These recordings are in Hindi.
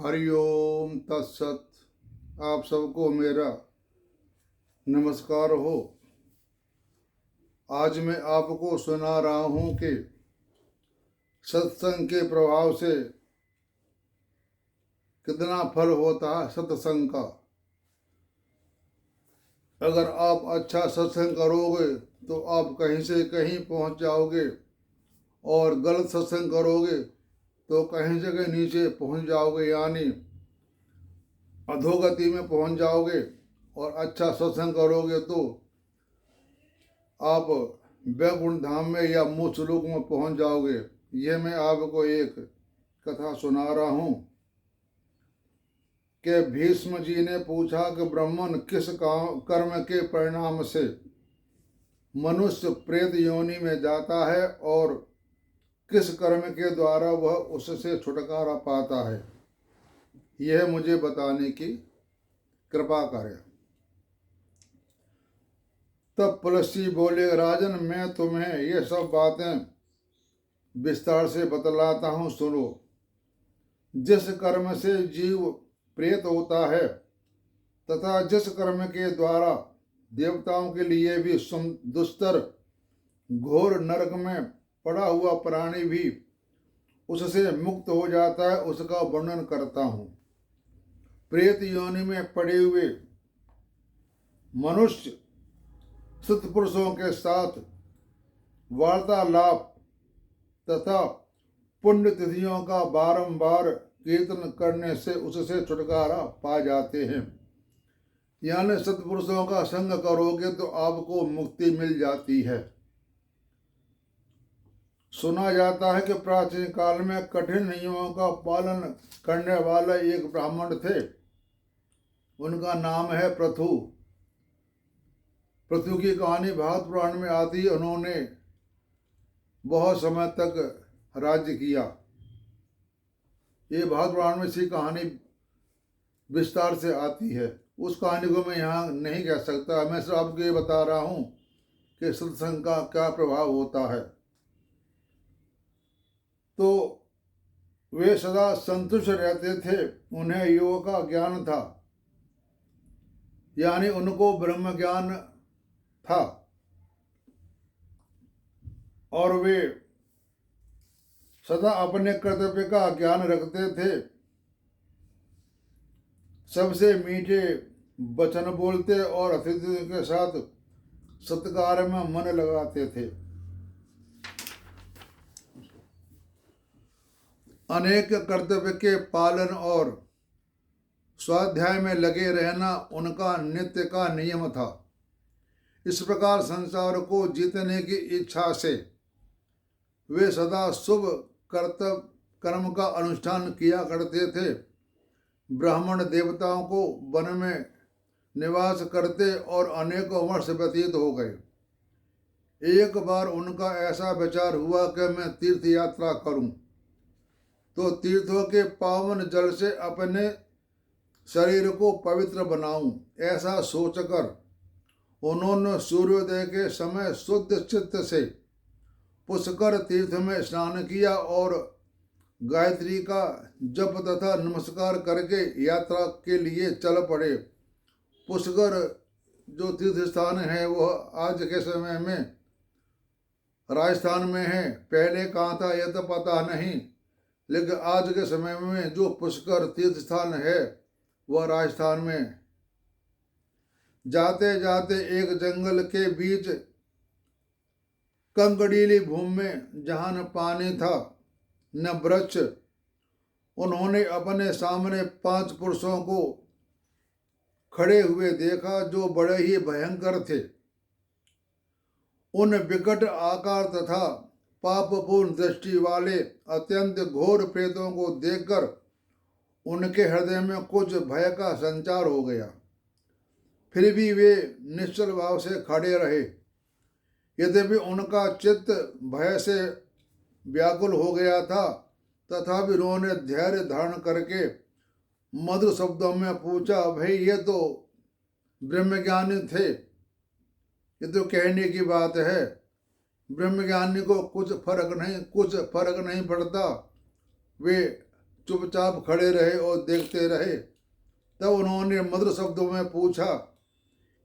हरिओम तत्सत। आप सबको मेरा नमस्कार हो। आज मैं आपको सुना रहा हूँ कि सत्संग के प्रभाव से कितना फल होता है सत्संग का। अगर आप अच्छा सत्संग करोगे तो आप कहीं से कहीं पहुँच जाओगे, और गलत सत्संग करोगे तो कहीं से कहीं नीचे पहुँच जाओगे, यानी अधोगति में पहुँच जाओगे। और अच्छा सत्संग करोगे तो आप वैकुंठ धाम में या मोक्षलोक में पहुंच जाओगे। यह मैं आपको एक कथा सुना रहा हूं कि भीष्म जी ने पूछा कि ब्राह्मण किस कर्म के परिणाम से मनुष्य प्रेत योनि में जाता है और किस कर्म के द्वारा वह उससे छुटकारा पाता है, यह मुझे बताने की कृपा करें। तब पुलस्त्य बोले, राजन, मैं तुम्हें ये सब बातें विस्तार से बतलाता हूँ, सुनो। जिस कर्म से जीव प्रेत होता है तथा जिस कर्म के द्वारा देवताओं के लिए भी दुस्तर घोर नरक में पड़ा हुआ प्राणी भी उससे मुक्त हो जाता है, उसका वर्णन करता हूँ। प्रेत योनि में पड़े हुए मनुष्य सत्पुरुषों के साथ वार्तालाप तथा पुण्य तिथियों का बारंबार कीर्तन करने से उससे छुटकारा पा जाते हैं। यानी सत्पुरुषों का संग करोगे तो आपको मुक्ति मिल जाती है। सुना जाता है कि प्राचीन काल में कठिन नियमों का पालन करने वाले एक ब्राह्मण थे। उनका नाम है पृथु। पृथु की कहानी भागवत पुराण में आती है। उन्होंने बहुत समय तक राज्य किया। ये भागवत पुराण में सी कहानी विस्तार से आती है। उस कहानी को मैं यहाँ नहीं कह सकता। मैं सिर्फ आपको ये बता रहा हूँ कि सत्संग का क्या प्रभाव होता है। तो वे सदा संतुष्ट रहते थे। उन्हें योग का ज्ञान था, यानी उनको ब्रह्म ज्ञान था, और वे सदा अपने कर्तव्य का ज्ञान रखते थे। सबसे मीठे वचन बोलते और अतिथियों के साथ सत्कार में मन लगाते थे। अनेक कर्तव्य के पालन और स्वाध्याय में लगे रहना उनका नित्य का नियम था। इस प्रकार संसार को जीतने की इच्छा से वे सदा शुभ कर्तव्य कर्म का अनुष्ठान किया करते थे। ब्राह्मण देवताओं को वन में निवास करते और अनेकों वर्ष व्यतीत हो गए। एक बार उनका ऐसा विचार हुआ कि मैं तीर्थ यात्रा करूं, तो तीर्थों के पावन जल से अपने शरीर को पवित्र बनाऊं। ऐसा सोचकर उन्होंने सूर्योदय के समय शुद्ध चित्त से पुष्कर तीर्थ में स्नान किया और गायत्री का जप तथा नमस्कार करके यात्रा के लिए चल पड़े। पुष्कर जो तीर्थ स्थान है वह आज के समय में राजस्थान में है। पहले कहाँ था यह तो पता नहीं, लेकिन आज के समय में जो पुष्कर तीर्थ स्थान है वह राजस्थान में। जाते जाते एक जंगल के बीच कंकड़ीली भूमि में, जहाँ न पानी था न वृक्ष, उन्होंने अपने सामने 5 पुरुषों को खड़े हुए देखा जो बड़े ही भयंकर थे। उन विकट आकार तथा पापपूर्ण दृष्टि वाले अत्यंत घोर प्रेतों को देखकर उनके हृदय में कुछ भय का संचार हो गया। फिर भी वे निश्चल भाव से खड़े रहे। यद्यपि उनका चित्त भय से व्याकुल हो गया था, तथापि उन्होंने धैर्य धारण करके मधुर शब्दों में पूछा, भाई ये तो ब्रह्मज्ञानी थे, ये तो कहने की बात है। ब्रह्मज्ञानी को कुछ फर्क नहीं पड़ता। वे चुपचाप खड़े रहे और देखते रहे। तब उन्होंने मधुर शब्दों में पूछा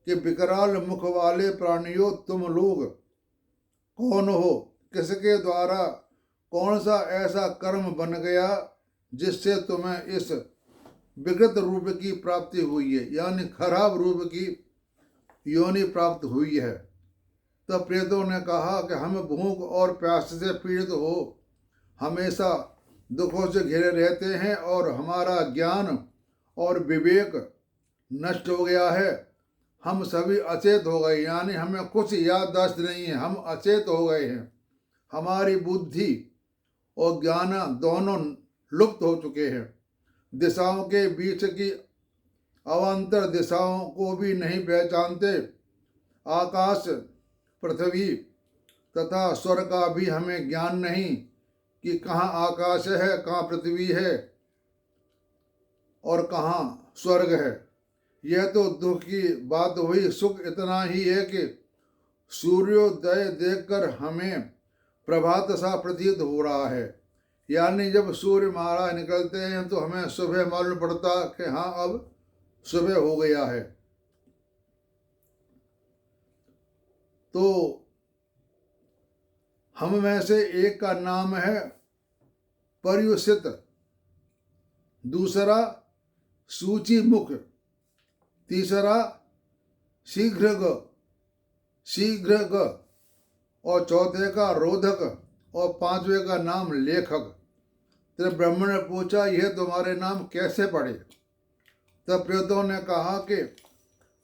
कि विकराल मुख वाले प्राणियों, तुम लोग कौन हो? किसके द्वारा कौन सा ऐसा कर्म बन गया जिससे तुम्हें इस विकृत रूप की प्राप्ति हुई है, यानी खराब रूप की योनि प्राप्त हुई है। तब प्रेतों ने कहा कि हम भूख और प्यास से पीड़ित हो हमेशा दुखों से घिरे रहते हैं और हमारा ज्ञान और विवेक नष्ट हो गया है। हम सभी अचेत हो गए, यानी हमें कुछ याददाश्त नहीं है, हम अचेत हो गए हैं। हमारी बुद्धि और ज्ञान दोनों लुप्त हो चुके हैं। दिशाओं के बीच की अवान्तर दिशाओं को भी नहीं पहचानते। आकाश, पृथ्वी तथा स्वर का भी हमें ज्ञान नहीं कि कहाँ आकाश है, कहाँ पृथ्वी है और कहाँ स्वर्ग है। यह तो दुख की बात हुई। सुख इतना ही है कि सूर्योदय देखकर हमें प्रभात सा प्रतीत हो रहा है, यानी जब सूर्य महाराज निकलते हैं तो हमें सुबह मालूम पड़ता कि हाँ अब सुबह हो गया है। तो हम में से एक का नाम है पर्युषित, दूसरा सूचिमुख, तीसरा शीघ्रग और चौथे का रोधक और पांचवें का नाम लेखक। तब ब्राह्मण ने पूछा, यह तुम्हारे नाम कैसे पड़े? तब प्रेतों ने कहा कि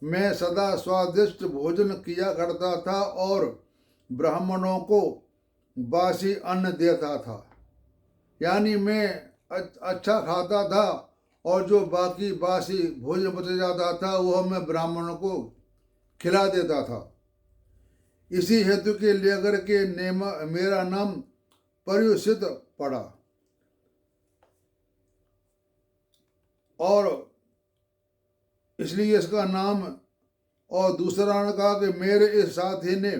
मैं सदा स्वादिष्ट भोजन किया करता था और ब्राह्मणों को बासी अन्न देता था, यानी मैं अच्छा खाता था और जो बाकी बासी भोजन बच जाता था वह मैं ब्राह्मणों को खिला देता था। इसी हेतु के लेकर के मेरा नाम पर्युषित पड़ा। और इसलिए इसका नाम, और दूसरा ने कहा कि मेरे इस साथी ने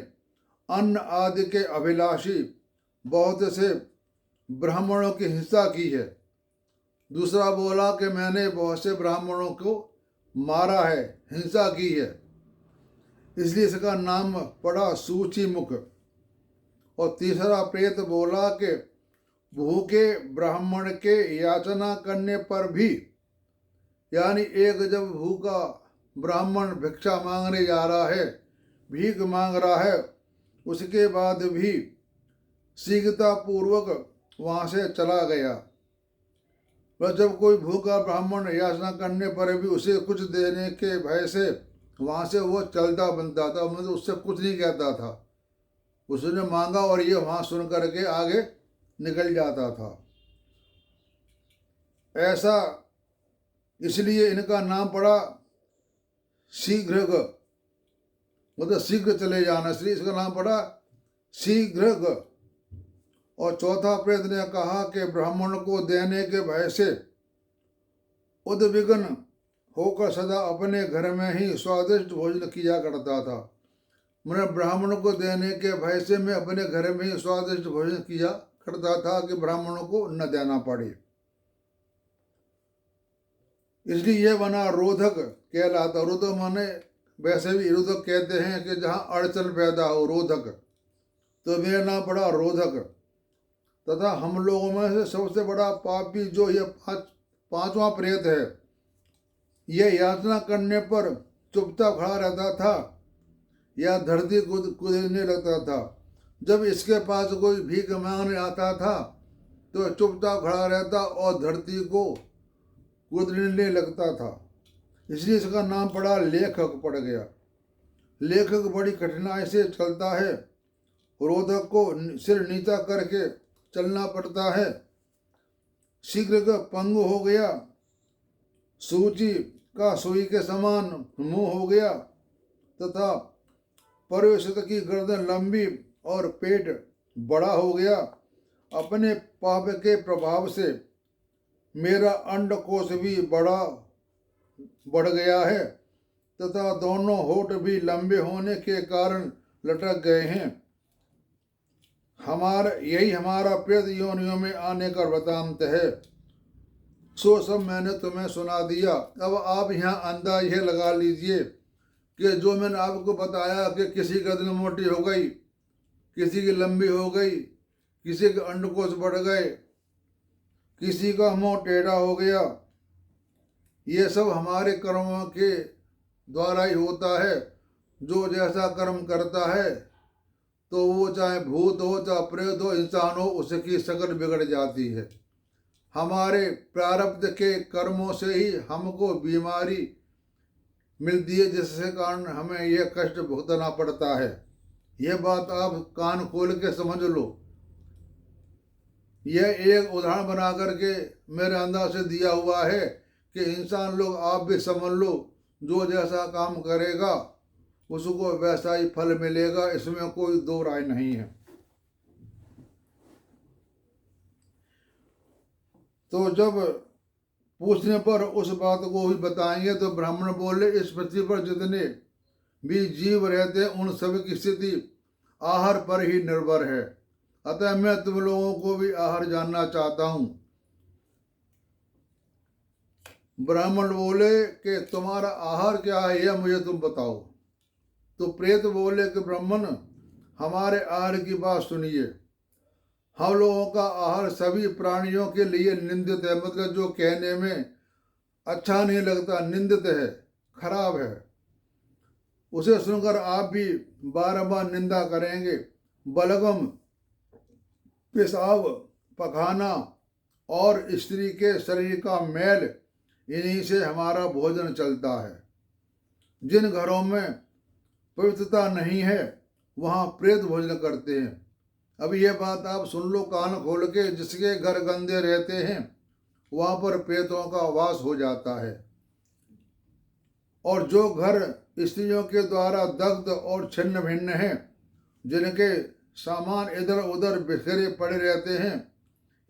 अन्न आदि के अभिलाषी बहुत से ब्राह्मणों की हिंसा की है। दूसरा बोला कि मैंने बहुत से ब्राह्मणों को मारा है, हिंसा की है, इसलिए इसका नाम पड़ा सूचिमुख। और तीसरा प्रेत बोला कि भूखे ब्राह्मण के याचना करने पर भी, यानी एक जब भूखा ब्राह्मण भिक्षा मांगने जा रहा है, भीख मांग रहा है, उसके बाद भी शीघ्रता पूर्वक वहाँ से चला गया। वह जब कोई भूखा ब्राह्मण याचना करने पर भी उसे कुछ देने के भय से वहाँ से वो चलता बनता था, मतलब उससे कुछ नहीं कहता था। उसने मांगा और ये वहाँ सुन करके आगे निकल जाता था। ऐसा इसलिए इनका नाम पड़ा शीघ्रग, मतलब शीघ्र चले जाना, इसलिए इसका नाम पड़ा शीघ्रग। और चौथा प्रेत ने कहा कि ब्राह्मण को देने के भय से उद्विग्न होकर सदा अपने घर में ही स्वादिष्ट भोजन किया करता था। मैंने ब्राह्मण को देने के भय से मैं अपने घर में ही स्वादिष्ट भोजन किया करता था कि ब्राह्मणों को न देना पड़े। इसलिए यह बना रोधक कहलाता। रोधक माने वैसे भी रोधक कहते हैं कि जहाँ अड़चन पैदा हो, रोधक। तो मेरा नाम पड़ा रोधक। तथा हम लोगों में से सबसे बड़ा पापी जो ये पांचवा प्रेत है, यह याचना करने पर चुपचाप खड़ा रहता था या धरती कूदने लगता था। जब इसके पास कोई भीख मांगने आता था तो चुपचाप खड़ा रहता और धरती को कूदने लगता था। इसलिए इसका नाम पड़ा लेखक पड़ गया। लेखक बड़ी कठिनाई से चलता है, रोधक को सिर नीचा करके चलना पड़ता है। शीघ्र का पंगु हो गया, सूची का सुई के समान मुंह हो गया तथा पर्युषित की गर्दन लंबी और पेट बड़ा हो गया। अपने पाप के प्रभाव से मेरा अंडकोश भी बढ़ गया है तथा दोनों होठ भी लंबे होने के कारण लटक गए हैं। यही हमारा प्रेत योनियों में आने का वृतांत है। सो सब मैंने तुम्हें सुना दिया। अब आप यहाँ अंदाज यह लगा लीजिए कि जो मैंने आपको बताया कि किसी की गर्दन मोटी हो गई, किसी की लंबी हो गई, किसी के अंडकोश बढ़ गए, किसी का मुंह टेढ़ा हो गया, ये सब हमारे कर्मों के द्वारा ही होता है। जो जैसा कर्म करता है तो वो चाहे भूत हो, चाहे प्रेत हो, इंसान हो, उसकी शक्ल बिगड़ जाती है। हमारे प्रारब्ध के कर्मों से ही हमको बीमारी मिलती है, जिसके कारण हमें यह कष्ट भुगतना पड़ता है। यह बात आप कान खोल के समझ लो। यह एक उदाहरण बना करके मेरे अंदाज से दिया हुआ है कि इंसान लोग आप भी समझ लो, जो जैसा काम करेगा उसको वैसा ही फल मिलेगा, इसमें कोई दो राय नहीं है। तो जब पूछने पर उस बात को ही बताएंगे तो ब्राह्मण बोले, इस पृथ्वी पर जितने भी जीव रहते हैं उन सब की स्थिति आहार पर ही निर्भर है। अतः मैं तुम लोगों को भी आहार जानना चाहता हूं। ब्राह्मण बोले कि तुम्हारा आहार क्या है, यह मुझे तुम बताओ। तो प्रेत बोले कि ब्राह्मण, हमारे आहार की बात सुनिए। हम लोगों का आहार सभी प्राणियों के लिए निंदित है, मतलब जो कहने में अच्छा नहीं लगता, निंदित है, खराब है। उसे सुनकर आप भी बार बार निंदा करेंगे। बलगम, पेशाब, पखाना और स्त्री के शरीर का मैल, इन्हीं से हमारा भोजन चलता है। जिन घरों में पवित्रता नहीं है वहाँ प्रेत भोजन करते हैं। अब यह बात आप सुन लो कान खोल के, जिसके घर गंदे रहते हैं वहाँ पर प्रेतों का वास हो जाता है। और जो घर स्त्रियों के द्वारा दग्ध और छिन्न भिन्न हैं, जिनके सामान इधर उधर बिखरे पड़े रहते हैं,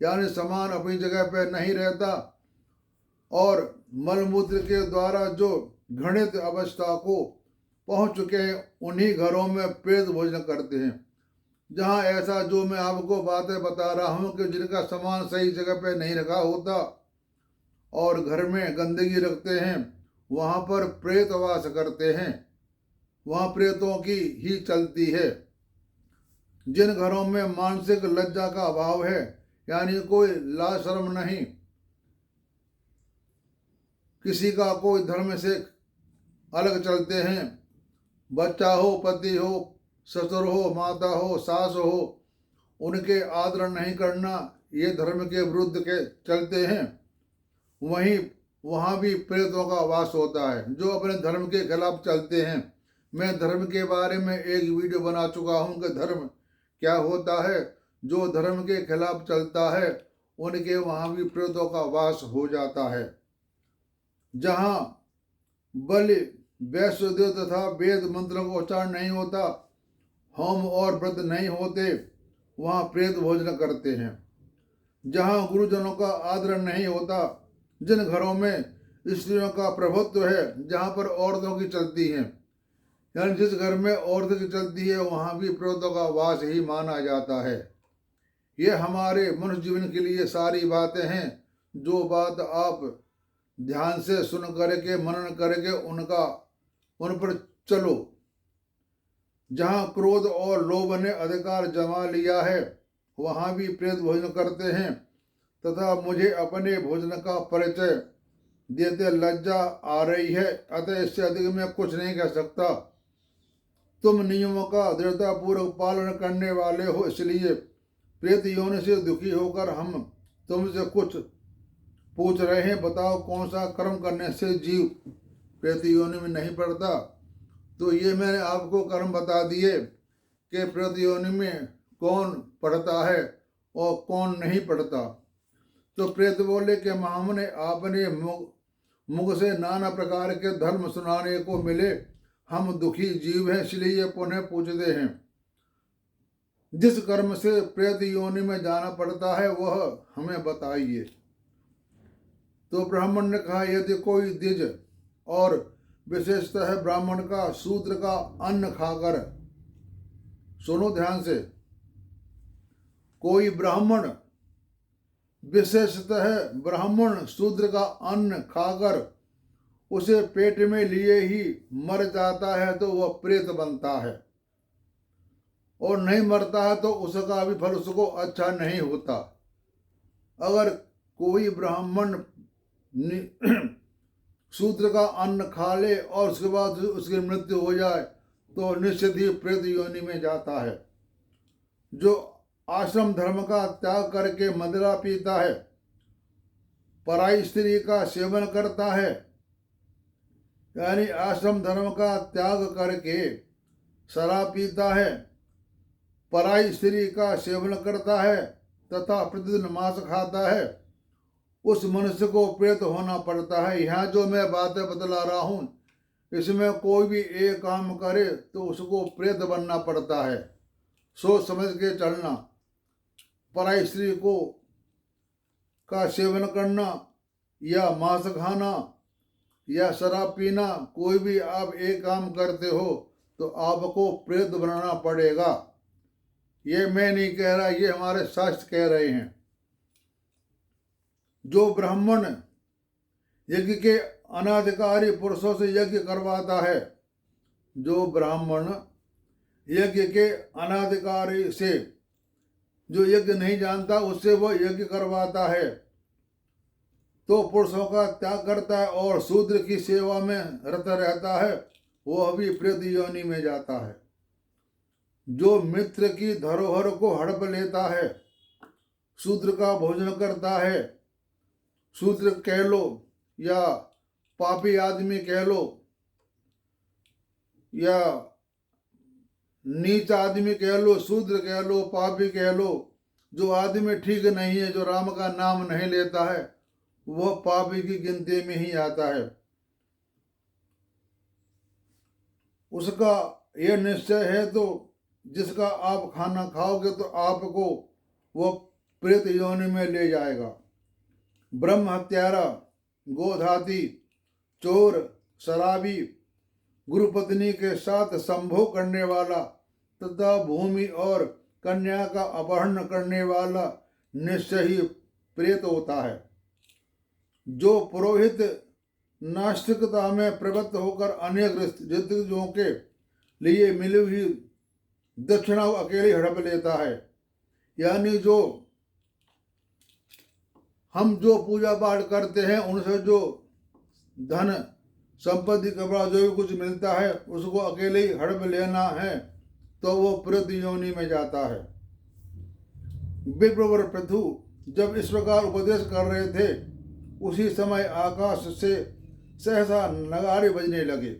यानी सामान अपनी जगह पर नहीं रहता, और मलमूत्र के द्वारा जो घृणित अवस्था को पहुंच चुके हैं, उन्हीं घरों में प्रेत भोजन करते हैं। जहाँ ऐसा जो मैं आपको बातें बता रहा हूँ कि जिनका सामान सही जगह पे नहीं रखा होता और घर में गंदगी रखते हैं, वहाँ पर प्रेत वास करते हैं, वहाँ प्रेतों की ही चलती है। जिन घरों में मानसिक लज्जा का अभाव है, यानी कोई लाज शर्म नहीं, किसी का कोई धर्म से अलग चलते हैं, बच्चा हो, पति हो, ससुर हो, माता हो, सास हो, उनके आदर नहीं करना, ये धर्म के विरुद्ध के चलते हैं, वहीं वहाँ भी प्रेतों का वास होता है। जो अपने धर्म के खिलाफ चलते हैं, मैं धर्म के बारे में एक वीडियो बना चुका हूँ कि धर्म क्या होता है। जो धर्म के खिलाफ चलता है उनके वहाँ भी प्रेतों का वास हो जाता है। जहाँ बलि, वैश्वदेव तथा वेद मंत्रों का उच्चारण नहीं होता, होम और व्रत नहीं होते, वहाँ प्रेत भोजन करते हैं। जहाँ गुरुजनों का आदर नहीं होता, जिन घरों में स्त्रियों का प्रभुत्व है, जहाँ पर औरतों की चलती हैं, यानी जिस घर में औरतों की चलती है वहाँ भी प्रेतों का वास ही माना जाता है। ये हमारे मनुष्य जीवन के लिए सारी बातें हैं। जो बात आप ध्यान से सुन करके मनन करके उन पर चलो। जहाँ क्रोध और लोभ ने अधिकार जमा लिया है वहाँ भी प्रेत भोजन करते हैं, तथा मुझे अपने भोजन का परिचय देते लज्जा आ रही है, अतः इससे अधिक मैं कुछ नहीं कह सकता। तुम नियमों का दृढ़तापूर्वक पालन करने वाले हो, इसलिए प्रेत योनि से दुखी होकर हम तुमसे कुछ पूछ रहे हैं। बताओ कौन सा कर्म करने से जीव प्रेत योनि में नहीं पड़ता। तो ये मैंने आपको कर्म बता दिए कि प्रेत योनि में कौन पढ़ता है और कौन नहीं पढ़ता। तो प्रेत बोले कि महामुने, आपने मुख से नाना प्रकार के धर्म सुनाने को मिले, हम दुखी जीव हैं, इसलिए पुनः पूछते हैं। जिस कर्म से प्रेत योनि में जाना पड़ता है वह हमें बताइए। तो ब्राह्मण ने कहा, यदि कोई द्विज और विशेषतः ब्राह्मण का शूद्र का अन्न खाकर, सुनो ध्यान से, कोई ब्राह्मण विशेषतः ब्राह्मण शूद्र का अन्न खाकर उसे पेट में लिए ही मर जाता है तो वह प्रेत बनता है, और नहीं मरता है तो उसका भी फल उसको अच्छा नहीं होता। अगर कोई ब्राह्मण शूद्र का अन्न खा ले और उसके बाद उसकी मृत्यु हो जाए तो निश्चित ही प्रेत योनि में जाता है। जो आश्रम धर्म का त्याग करके मदिरा पीता है, पराई स्त्री का सेवन करता है, यानी आश्रम धर्म का त्याग करके शराब पीता है, पराई स्त्री का सेवन करता है तथा प्रतिदिन मांस खाता है, उस मनुष्य को प्रेत होना पड़ता है। यहाँ जो मैं बातें बतला रहा हूँ, इसमें कोई भी एक काम करे तो उसको प्रेत बनना पड़ता है। सोच समझ के चलना। पराई स्त्री को का सेवन करना या मांस खाना या शराब पीना, कोई भी आप एक काम करते हो तो आपको प्रेत बनाना पड़ेगा। ये मैं नहीं कह रहा, ये हमारे शास्त्र कह रहे हैं। जो ब्राह्मण यज्ञ के अनाधिकारी पुरुषों से यज्ञ करवाता है, जो ब्राह्मण यज्ञ के अनाधिकारी से, जो यज्ञ नहीं जानता उससे वो यज्ञ करवाता है, तो पुरुषों का त्याग करता है और शूद्र की सेवा में रत रहता है, वो अभी प्रेत योनि में जाता है। जो मित्र की धरोहर को हड़प लेता है, शूद्र का भोजन करता है, शूद्र कह लो या पापी आदमी कह लो या नीच आदमी कह लो, शूद्र कह लो, पापी कह लो, जो आदमी ठीक नहीं है, जो राम का नाम नहीं लेता है, वह पापी की गिनती में ही आता है। उसका यह निश्चय है तो जिसका आप खाना खाओगे तो आपको वह प्रेत योनि में ले जाएगा। ब्रह्म हत्यारा, गोधाती, चोर, शराबी, गुरुपत्नी के साथ संभोग करने वाला तथा भूमि और कन्या का अपहरण करने वाला निश्चय ही प्रेत होता है। जो पुरोहित नास्तिकता में प्रवृत्त होकर अनेक ऋतुओं के लिए मिली हुई दक्षिणा अकेले हड़प लेता है, यानी जो हम जो पूजा पाठ करते हैं उनसे जो धन संपत्ति कपड़ा जो भी कुछ मिलता है उसको अकेले ही हड़प लेना है तो वो प्रेत योनि में जाता है। विप्रवर पृथु जब इस प्रकार उपदेश कर रहे थे, उसी समय आकाश से सहसा नगारे बजने लगे।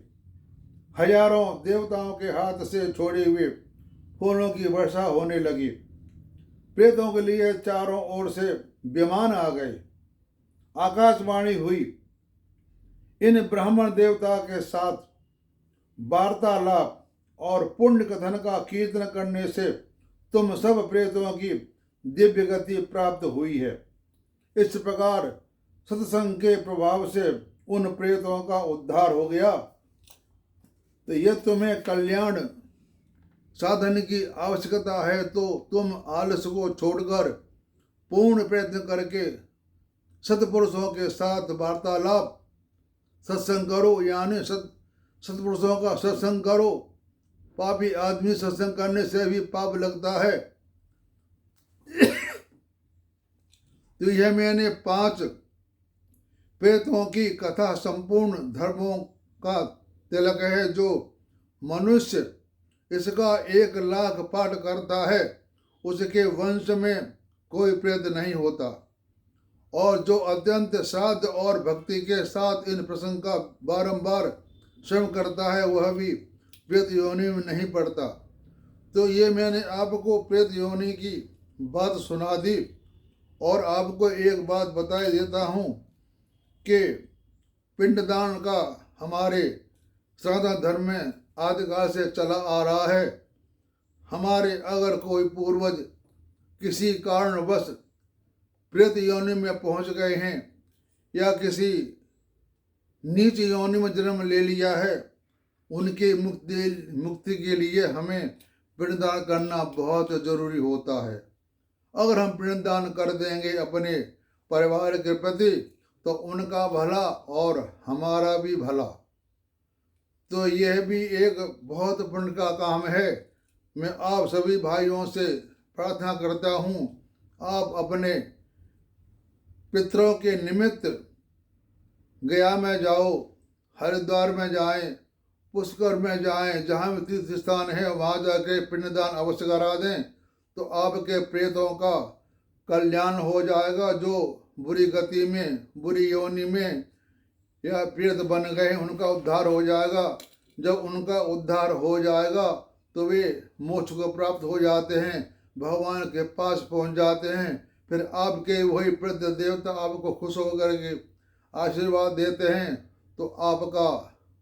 हजारों देवताओं के हाथ से छोड़े हुए फूलों की वर्षा होने लगी। प्रेतों के लिए चारों ओर से विमान आ गए। आकाशवाणी हुई, इन ब्राह्मण देवता के साथ वार्तालाप और पुण्य कथन का कीर्तन करने से तुम सब प्रेतों की दिव्य गति प्राप्त हुई है। इस प्रकार सत्संग के प्रभाव से उन प्रेतों का उद्धार हो गया। तो यह तुम्हें कल्याण साधन की आवश्यकता है तो तुम आलस को छोड़कर पूर्ण प्रयत्न करके सत्पुरुषों के साथ वार्तालाप सत्संग करो, यानी सत्पुरुषों का सत्संग करो। पापी आदमी सत्संग करने से भी पाप लगता है। तो यह मैंने 5 प्रेतों की कथा संपूर्ण धर्मों का तिलक है। जो मनुष्य इसका 1 लाख पाठ करता है उसके वंश में कोई प्रेत नहीं होता, और जो अत्यंत श्राद्ध और भक्ति के साथ इन प्रसंग का बारंबार श्रवण करता है वह भी प्रेत योनि में नहीं पड़ता। तो ये मैंने आपको प्रेत योनि की बात सुना दी, और आपको एक बात बता देता हूँ कि पिंडदान का हमारे सनातन धर्म में आदिकाल से चला आ रहा है। हमारे अगर कोई पूर्वज किसी कारणवश प्रेत योनि में पहुंच गए हैं या किसी नीच योनि में जन्म ले लिया है, उनकी मुक्ति के लिए हमें पिंडदान करना बहुत जरूरी होता है। अगर हम पिंडदान कर देंगे अपने परिवार के प्रति तो उनका भला और हमारा भी भला। तो यह भी एक बहुत पुण्य का काम है। मैं आप सभी भाइयों से प्रार्थना करता हूँ, आप अपने पितरों के निमित्त गया में जाओ, हरिद्वार में जाएं, पुष्कर में जाएं, जहाँ भी तीर्थ स्थान है वहाँ जाके पिंडदान अवश्य करा दें, तो आपके प्रेतों का कल्याण हो जाएगा। जो बुरी गति में, बुरी योनि में या प्रेत बन गए उनका उद्धार हो जाएगा। जब उनका उद्धार हो जाएगा तो वे मोक्ष को प्राप्त हो जाते हैं, भगवान के पास पहुंच जाते हैं। फिर आपके वही प्रेत देवता आपको खुश होकर के आशीर्वाद देते हैं, तो आपका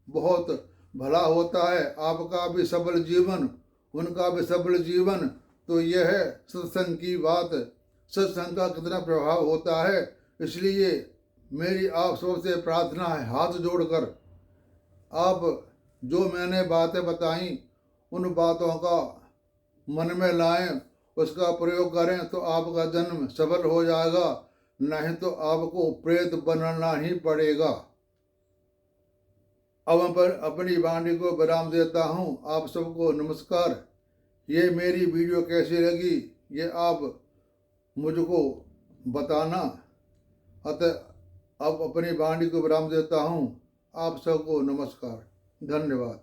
बहुत भला होता है, आपका भी सबल जीवन, उनका भी सबल जीवन। तो यह है सत्संग की बात, सत्संग का कितना प्रभाव होता है। इसलिए मेरी आप सबसे प्रार्थना है, हाथ जोड़कर आप जो मैंने बातें बताई उन बातों का मन में लाएं, उसका प्रयोग करें तो आपका जन्म सफल हो जाएगा, नहीं तो आपको प्रेत बनना ही पड़ेगा। अब मैं अपनी वाणी को विराम देता हूँ। आप सबको नमस्कार। ये मेरी वीडियो कैसी लगी ये आप मुझको बताना। अतः अब अपनी वाणी को विराम देता हूँ। आप सबको नमस्कार, धन्यवाद।